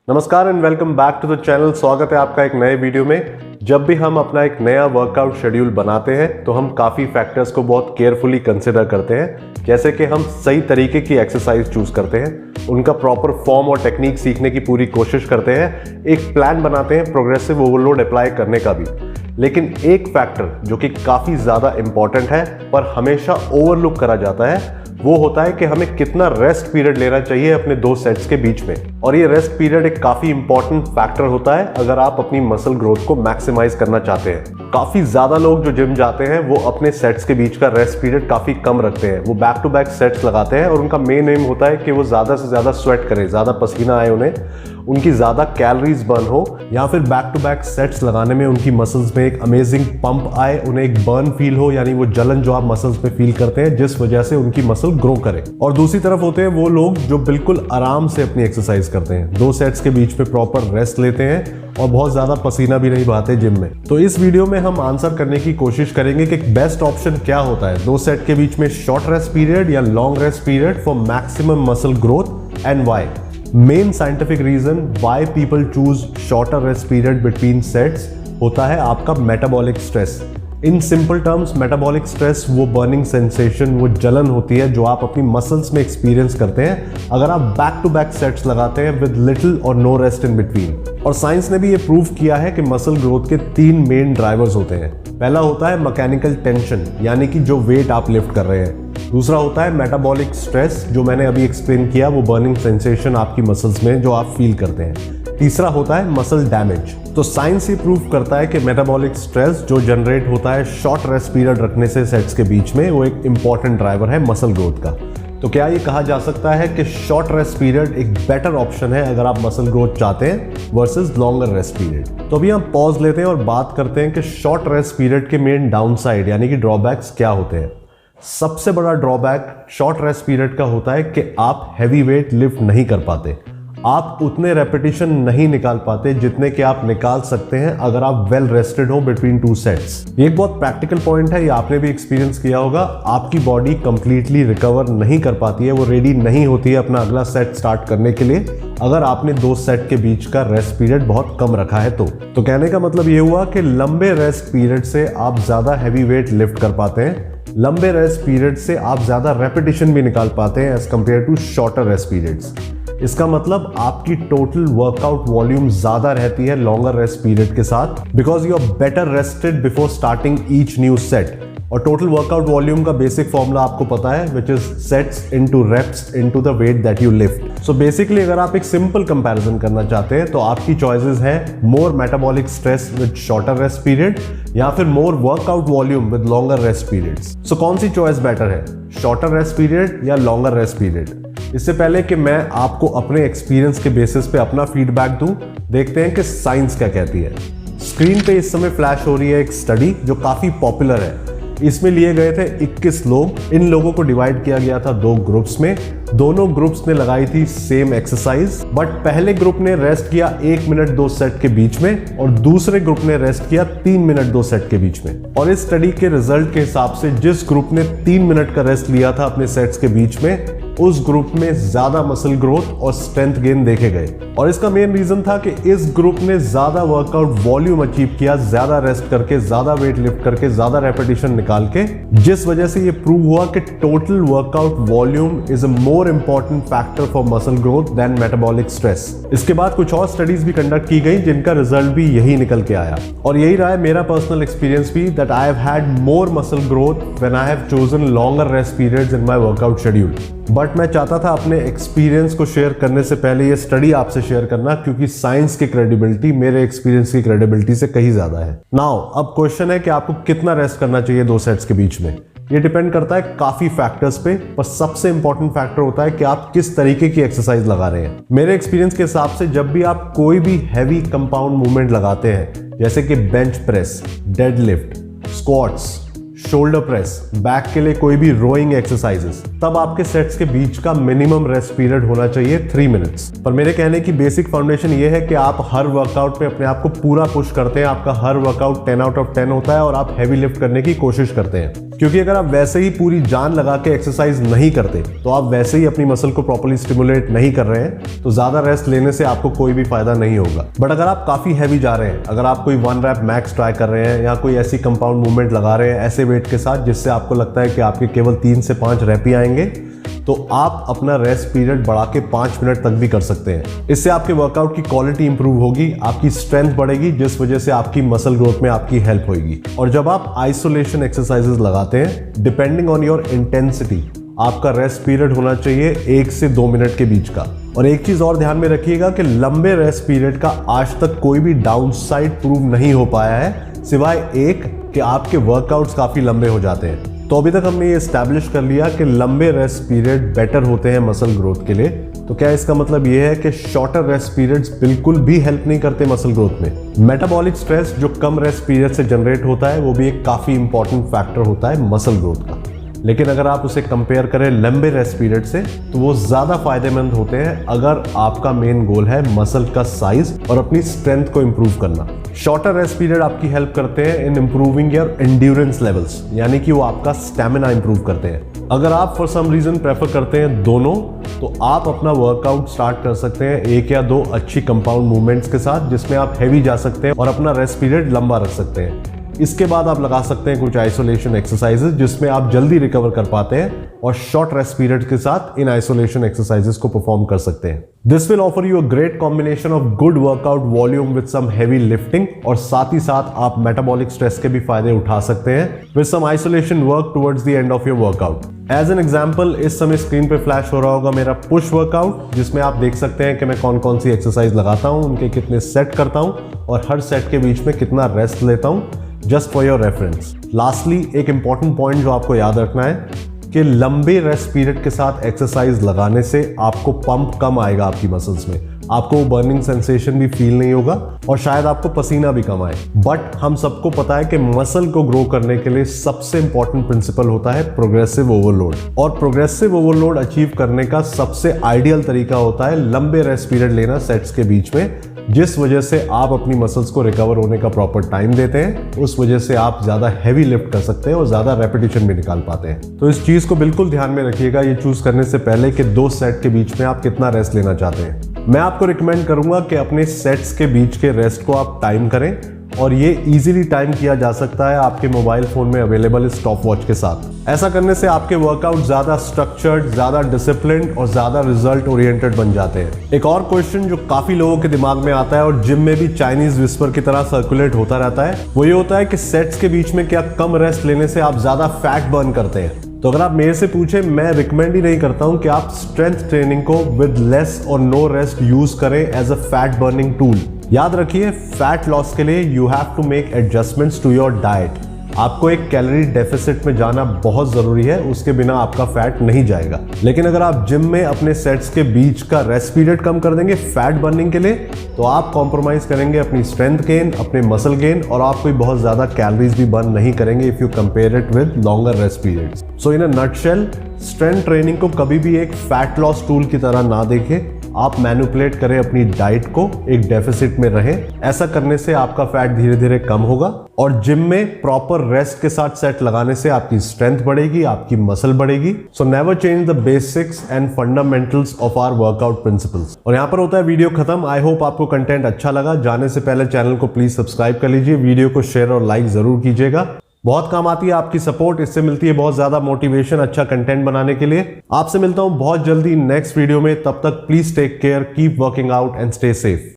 नमस्कार and welcome back to the channel. स्वागत है आपका एक नए वीडियो में। जब भी हम अपना एक नया वर्कआउट शेड्यूल बनाते हैं तो हम काफ़ी फैक्टर्स को बहुत केयरफुली कंसिडर करते हैं, जैसे कि हम सही तरीके की एक्सरसाइज चूज करते हैं, उनका प्रॉपर फॉर्म और टेक्निक सीखने की पूरी कोशिश करते हैं, एक प्लान बनाते हैं प्रोग्रेसिव ओवरलोड अप्लाई करने का भी। लेकिन एक फैक्टर जो कि काफ़ी ज़्यादा इंपॉर्टेंट है पर हमेशा ओवरलुक करा जाता है, वो होता है कि हमें कितना रेस्ट पीरियड लेना चाहिए अपने दो सेट्स के बीच में। और ये रेस्ट पीरियड एक काफी इंपॉर्टेंट फैक्टर होता है अगर आप अपनी मसल ग्रोथ को मैक्सिमाइज करना चाहते हैं। काफी ज्यादा लोग जो जिम जाते हैं वो अपने सेट्स के बीच का रेस्ट पीरियड काफी कम रखते हैं। वो बैक टू बैक सेट्स लगाते हैं और उनका मेन एम होता है कि वो ज्यादा से ज्यादा स्वेट करें, ज्यादा पसीना आए उन्हें, उनकी ज्यादा कैलोरीज बर्न हो, या फिर बैक टू बैक सेट्स लगाने में उनकी मसल्स में एक अमेजिंग पंप आए, उन्हें एक बर्न फील हो, यानी वो जलन जो आप मसल्स में फील करते हैं जिस वजह से उनकी मसल ग्रो करे। और दूसरी तरफ होते हैं वो लोग जो बिल्कुल आराम से अपनी एक्सरसाइज करते हैं, दो सेट्स के बीच में प्रॉपर रेस्ट लेते हैं और बहुत ज्यादा पसीना भी नहीं बहाते जिम में। तो इस वीडियो में हम आंसर करने की कोशिश करेंगे कि बेस्ट ऑप्शन क्या होता है, दो सेट के बीच में शॉर्ट रेस्ट पीरियड या long rest period for maximum muscle growth and why. Main scientific reason why people choose shorter rest period between sets होता है आपका metabolic stress. In simple terms, metabolic stress वो burning sensation, वो जलन होती है जो आप अपनी मसल्स में एक्सपीरियंस करते हैं अगर आप बैक टू बैक सेट्स लगाते हैं विद लिटिल और नो रेस्ट इन बिटवीन। और साइंस ने भी ये प्रूव किया है कि मसल ग्रोथ के तीन मेन ड्राइवर्स होते हैं। पहला होता है मैकेनिकल टेंशन, यानी कि जो वेट आप लिफ्ट कर रहे हैं। दूसरा होता है मेटाबॉलिक स्ट्रेस, जो मैंने अभी एक्सप्लेन किया, वो बर्निंग सेंसेशन आपकी मसल्स में जो आप फील करते हैं। तीसरा होता है मसल डैमेज। तो साइंस ये प्रूव करता है कि मेटाबॉलिक स्ट्रेस जो जनरेट होता है शॉर्ट रेस्ट पीरियड रखने से सेट्स के बीच में, वो एक इंपॉर्टेंट ड्राइवर है मसल ग्रोथ का। तो क्या ये कहा जा सकता है कि शॉर्ट रेस्ट पीरियड एक बेटर ऑप्शन है अगर आप मसल ग्रोथ चाहते हैं वर्सेस लॉन्गर रेस्ट पीरियड? तो अभी हम पॉज लेते हैं और बात करते हैं कि शॉर्ट रेस्ट पीरियड के मेन डाउनसाइड यानी कि ड्रॉबैक्स क्या होते हैं। सबसे बड़ा ड्रॉबैक शॉर्ट रेस्ट पीरियड का होता है कि आप हैवी वेट लिफ्ट नहीं कर पाते, आप उतने रेपिटेशन नहीं निकाल पाते जितने कि आप निकाल सकते हैं अगर आप वेल रेस्टेड हो बिटवीन टू सेट्स। ये एक बहुत प्रैक्टिकल पॉइंट है, ये आपने भी एक्सपीरियंस किया होगा। आपकी बॉडी कंप्लीटली रिकवर नहीं कर पाती है, वो रेडी नहीं होती है अपना अगला सेट स्टार्ट करने के लिए अगर आपने दो सेट के बीच का रेस्ट पीरियड बहुत कम रखा है। तो कहने का मतलब ये हुआ कि लंबे रेस्ट पीरियड से आप ज्यादा हैवी वेट लिफ्ट कर पाते हैं, लंबे रेस्ट पीरियड से आप ज्यादा रेपिटेशन भी निकाल पाते हैं as compared to shorter rest periods. इसका मतलब आपकी टोटल वर्कआउट वॉल्यूम ज्यादा रहती है लॉन्गर रेस्ट पीरियड के साथ, because you are better rested before starting each new set. और टोटल वर्कआउट वॉल्यूम का बेसिक फॉर्मूला आपको पता है, which is sets into reps into the weight that you lift. So basically अगर आप एक सिंपल कंपैरिजन करना चाहते हैं तो आपकी चॉइसेस है more metabolic stress with shorter rest period या फिर more workout volume with longer rest periods. So कौन सी चॉइस बेटर है, शॉर्टर रेस्ट पीरियड या लॉन्गर रेस्ट पीरियड? इससे पहले कि मैं आपको अपने एक्सपीरियंस के बेसिस पे अपना फीडबैक दूं, देखते हैं कि साइंस क्या कहती है। स्क्रीन पे इस समय फ्लैश हो रही है एक स्टडी जो काफी पॉपुलर है। इसमें लिए गए थे 21 लोग, इन लोगों को डिवाइड किया गया था दो ग्रुप्स में। दोनों ग्रुप्स ने लगाई थी सेम एक्सरसाइज, बट पहले ग्रुप ने रेस्ट किया 1 मिनट दो सेट के बीच में और दूसरे ग्रुप ने रेस्ट किया 3 मिनट दो सेट के बीच में। और इस स्टडी के रिजल्ट के हिसाब से जिस ग्रुप ने 3 मिनट का रेस्ट लिया था अपने सेट्स के बीच में, उस ग्रुप में ज्यादा मसल ग्रोथ और स्ट्रेंथ गेन देखे गए। और इसका मेन रीजन था कि इस ग्रुप ने ज्यादा वर्कआउट वॉल्यूम अचीव किया, ज्यादा रेस्ट करके, ज्यादा वेट लिफ्ट करके, ज्यादा रेपिटेशन निकाल के, जिस वजह से ये प्रूव हुआ कि total workout volume is a more important factor for muscle growth than metabolic stress. इसके बाद कुछ और स्टडीज भी कंडक्ट की गई जिनका रिजल्ट भी यही निकल के आया। और यही रहा है मेरा पर्सनल एक्सपीरियंस भी, that I have had more muscle growth when I have chosen longer rest periods in my workout schedule. But मैं चाहता था अपने एक्सपीरियंस को शेयर करने से पहले ये स्टडी आपसे शेयर करना, क्योंकि साइंस की क्रेडिबिलिटी मेरे एक्सपीरियंस की क्रेडिबिलिटी से कहीं ज्यादा है। नाउ अब क्वेश्चन है कि आपको कितना रेस्ट करना चाहिए दो सेट्स के बीच में। ये डिपेंड करता है काफी फैक्टर्स पे, पर सबसे इंपॉर्टेंट फैक्टर होता है कि आप किस तरीके की एक्सरसाइज लगा रहे हैं। मेरे एक्सपीरियंस के हिसाब से जब भी आप कोई भी हैवी कंपाउंड मूवमेंट लगाते हैं, जैसे कि bench press, deadlift, squats, shoulder press, back के लिए कोई भी रोइंग एक्सरसाइजेस, तब आपके सेट्स के बीच का मिनिमम रेस्ट पीरियड होना चाहिए 3 मिनट्स। पर मेरे कहने की बेसिक फाउंडेशन ये है कि आप हर वर्कआउट में अपने आप को पूरा पुश करते हैं, आपका हर वर्कआउट 10 आउट ऑफ 10 होता है और आप हैवी लिफ्ट करने की कोशिश करते हैं। क्योंकि अगर आप वैसे ही पूरी जान लगा के एक्सरसाइज नहीं करते तो आप वैसे ही अपनी मसल को प्रॉपर्ली स्टिमुलेट नहीं कर रहे हैं, तो ज्यादा रेस्ट लेने से आपको कोई भी फायदा नहीं होगा। बट अगर आप काफी हैवी जा रहे हैं, अगर आप कोई 1 रैप मैक्स ट्राई कर रहे हैं या कोई ऐसी कंपाउंड मूवमेंट लगा रहे हैं ऐसे वेट के साथ जिससे आपको लगता है कि आपके केवल 3 से 5 रैप ही आएंगे, तो आप अपना रेस्ट पीरियड बढ़ा के 5 मिनट तक भी कर सकते हैं। इससे आपके वर्कआउट की क्वालिटी इंप्रूव होगी, आपकी स्ट्रेंथ बढ़ेगी, जिस वजह से आपकी मसल ग्रोथ में आपकी हेल्प होगी। और जब आप आइसोलेशन एक्सरसाइजेस लगाते हैं, डिपेंडिंग ऑन योर इंटेंसिटी, आपका रेस्ट पीरियड होना चाहिए 1 से 2 मिनट के बीच का। और एक चीज और ध्यान में रखिएगा कि लंबे रेस्ट पीरियड का आज तक कोई भी डाउनसाइड प्रूव नहीं हो पाया है, सिवाय एक कि आपके वर्कआउट्स काफी लंबे हो जाते हैं। तो अभी तक हमने ये एस्टैब्लिश कर लिया कि लंबे रेस्ट पीरियड बेटर होते हैं मसल ग्रोथ के लिए। तो क्या इसका मतलब ये है कि शॉर्टर रेस्ट पीरियड्स बिल्कुल भी हेल्प नहीं करते मसल ग्रोथ में? मेटाबॉलिक स्ट्रेस जो कम रेस्ट पीरियड से जनरेट होता है वो भी एक काफी इंपॉर्टेंट फैक्टर होता है मसल ग्रोथ का। लेकिन अगर आप उसे कंपेयर करें लंबे रेस्ट पीरियड से तो वो ज्यादा फायदेमंद होते हैं अगर आपका मेन गोल है मसल का साइज और अपनी स्ट्रेंथ को इंप्रूव करना। शॉर्टर रेस्ट पीरियड आपकी हेल्प करते हैं इन इंप्रूविंग योर एंड्योरेंस लेवल्स, यानी कि वो आपका स्टैमिना इंप्रूव करते हैं। अगर आप फॉर सम रीजन प्रेफर करते हैं दोनों, तो आप अपना वर्कआउट स्टार्ट कर सकते हैं 1 या 2 अच्छी कंपाउंड मूवमेंट्स के साथ, जिसमें आप हैवी जा सकते हैं और अपना रेस्ट पीरियड लंबा रख सकते हैं। इसके बाद आप लगा सकते हैं कुछ आइसोलेशन एक्सरसाइजेस जिसमें आप जल्दी रिकवर कर पाते हैं और शॉर्ट रेस्ट पीरियड के साथ इन आइसोलेशन एक्सरसाइजेस को परफॉर्म कर सकते हैं। This will offer you a great combination of good workout volume with some heavy lifting, और साथ ही साथ आप मेटाबॉलिक स्ट्रेस के भी फायदे उठा सकते हैं with some isolation work towards the end of your workout. As an example, इस समय स्क्रीन पे फ्लैश हो रहा होगा मेरा पुश वर्कआउट, जिसमें आप देख सकते हैं कि मैं कौन कौन सी एक्सरसाइज लगाता हूं, उनके कितने सेट करता हूं और हर सेट के बीच में कितना रेस्ट लेता हूं, just for your reference. Lastly, एक इंपॉर्टेंट पॉइंट जो आपको याद रखना है कि लंबे रेस्ट पीरियड के साथ एक्सरसाइज लगाने से आपको पंप कम आएगा आपकी मसल्स में, आपको वो बर्निंग सेंसेशन भी फील नहीं होगा और शायद आपको पसीना भी कम आए। बट हम सबको पता है कि मसल को ग्रो करने के लिए सबसे इंपॉर्टेंट प्रिंसिपल होता है प्रोग्रेसिव ओवरलोड, और प्रोग्रेसिव ओवरलोड अचीव करने का सबसे आइडियल तरीका होता है लंबे रेस्ट पीरियड लेना सेट्स के बीच में, जिस वजह से आप अपनी मसल्स को रिकवर होने का प्रॉपर टाइम देते हैं। उस वजह से आप ज्यादा हैवी लिफ्ट कर सकते हैं और ज्यादा रेपिटेशन भी निकाल पाते हैं। तो इस चीज को बिल्कुल ध्यान में रखिएगा ये चूज करने से पहले कि 2 सेट के बीच में आप कितना रेस्ट लेना चाहते हैं। मैं आपको रिकमेंड करूंगा कि अपने सेट्स के बीच के रेस्ट को आप टाइम करें, और ये इजीली टाइम किया जा सकता है आपके मोबाइल फोन में अवेलेबल स्टॉप वॉच के साथ। ऐसा करने से आपके वर्कआउट ज्यादा स्ट्रक्चर्ड, ज्यादा डिसिप्लिन्ड और ज्यादा रिजल्ट ओरिएंटेड बन जाते हैं। एक और क्वेश्चन जो काफी लोगों के दिमाग में आता है और जिम में भी चाइनीज विस्पर की तरह सर्कुलेट होता रहता है, वो ये होता है कि सेट्स के बीच में क्या कम रेस्ट लेने से आप ज्यादा फैट बर्न करते हैं? तो अगर आप मेरे से पूछे, मैं रिकमेंड ही नहीं करता हूं कि आप स्ट्रेंथ ट्रेनिंग को विद लेस और नो रेस्ट यूज करें as a fat burning tool. याद रखिए, फैट लॉस के लिए you have to make adjustments to your diet. आपको एक कैलोरी डेफिसिट में जाना बहुत जरूरी है, उसके बिना आपका फैट नहीं जाएगा। लेकिन अगर आप जिम में अपने सेट्स के बीच का रेस्ट पीरियड कम कर देंगे फैट बर्निंग के लिए, तो आप कॉम्प्रोमाइज करेंगे अपनी स्ट्रेंथ गेन, अपने मसल गेन, और आप कोई बहुत ज्यादा कैलोरीज भी बर्न नहीं करेंगे if you compare it with longer rest periods. So in a nutshell, strength training को कभी भी एक फैट लॉस टूल की तरह ना देखें। आप मैनिपुलेट करें अपनी डाइट को, एक डेफिसिट में रहें। ऐसा करने से आपका फैट धीरे धीरे कम होगा, और जिम में प्रॉपर रेस्ट के साथ सेट लगाने से आपकी स्ट्रेंथ बढ़ेगी, आपकी मसल बढ़ेगी। So never change the basics and fundamentals of our workout principles. और यहां पर होता है वीडियो खत्म। आई होप आपको कंटेंट अच्छा लगा। जाने से पहले चैनल को प्लीज सब्सक्राइब कर लीजिए, वीडियो को शेयर और लाइक जरूर कीजिएगा। बहुत काम आती है आपकी सपोर्ट, इससे मिलती है बहुत ज्यादा मोटिवेशन अच्छा कंटेंट बनाने के लिए। आपसे मिलता हूं बहुत जल्दी नेक्स्ट वीडियो में। तब तक please take care, keep working out and stay safe.